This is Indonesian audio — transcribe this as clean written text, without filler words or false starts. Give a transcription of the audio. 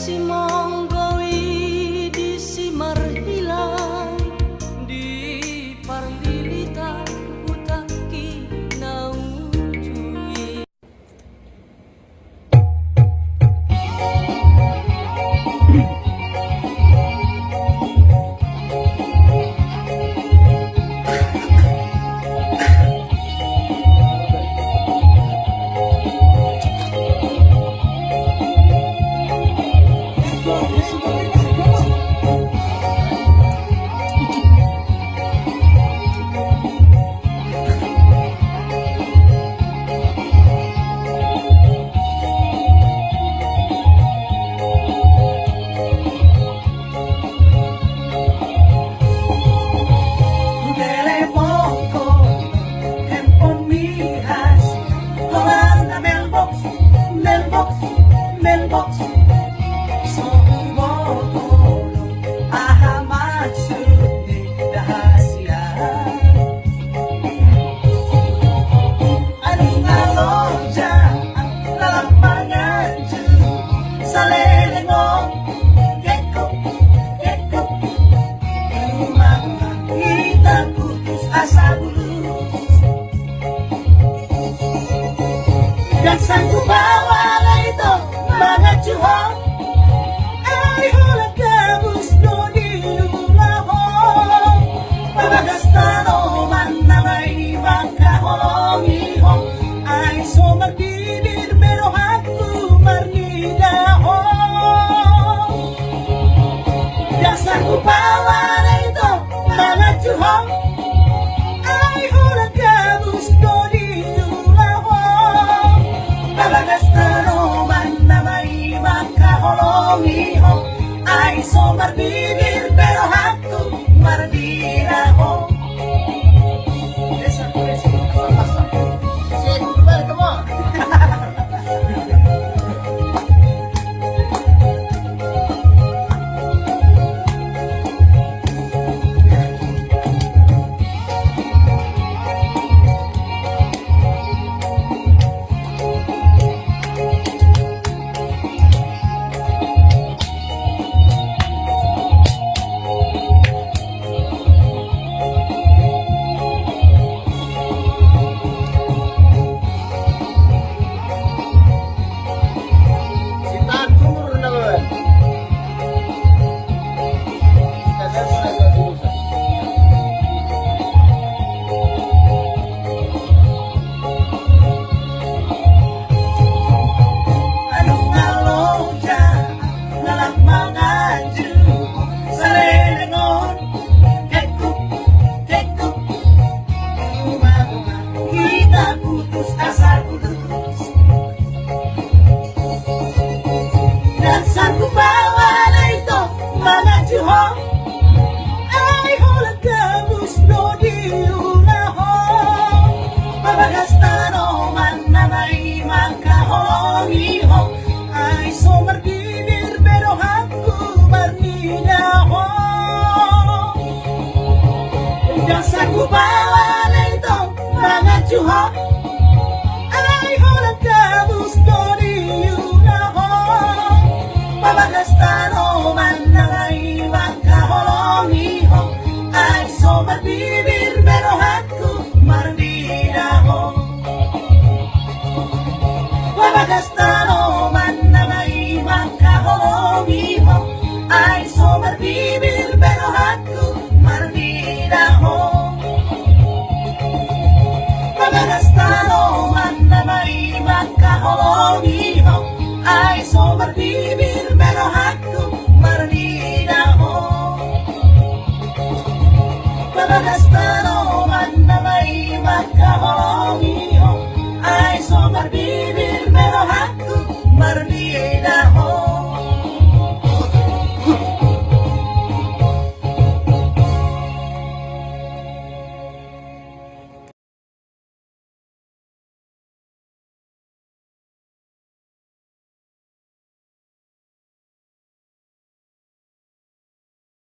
si monggowi di si marhilang di parlilitan utaki naujui. Dan sanggup bawa itu mga juhong ay hulang kabus do di ulahong pagastano man na may magkahong-ihong ay sumagbibir pero ako marnidahong. Dan sanggup bawa itu mga juhong ay hulang kabus do di Pagastano man na may magkahulong-ihong ay sumarbibir pero ako marbiraho. Dan sanggup bawa na ito mga juhong ay hulang kabus do di ulahong pagastano man na may magkahong-ihong ay sumarbibir pero ako marnidahong. Dan sanggup bawa na ito mga juhong ay hulang kabus do di ulahong pagastano man na may magkahulong-ihong ay sumarbibir pero ako marnidahong. Pagastano man na may magkahulong-ihong ay sumarbibir pero ako marnidahong. Pagastano man na may magkahulong-ihong ay sumarbibir pero ako marnidahong. Pagastano